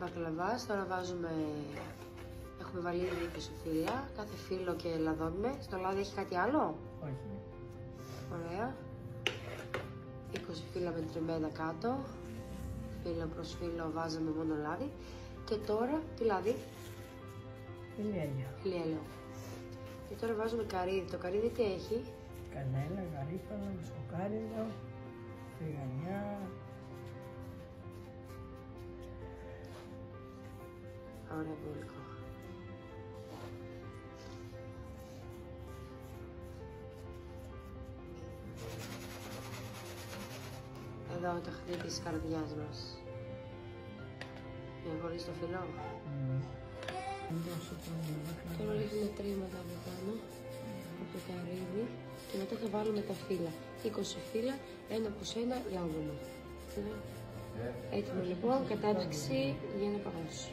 μπακλαβάς. Τώρα βάζουμε, έχουμε βάλει ήδη 20 φύλλα, κάθε φύλλο και λαδώνουμε. Στο λάδι έχει κάτι άλλο? Όχι. Ωραία. 20 φύλλα μετρημένα κάτω. Φύλλο προς φύλλο βάζαμε μόνο λάδι. Και τώρα, τι λάδι? Ηλιέλαιο. Και τώρα βάζουμε καρύδι. Το καρύδι τι έχει? Κανέλα, γαρίφαλα, μισοκάριδο, φρυγανιά. Ωραία, μπουλικό. Εδώ το χτύπη της καρδιάς μας. Για χωρίς το φυλλό. Τώρα ρίχνουμε τρίματα από πάνω, από το καρύδι και μετά θα βάλουμε τα φύλλα. 20 φύλλα, ένα προς ένα λάδωμα. Έτοιμο λοιπόν, κατάψυξη για να παγώσει.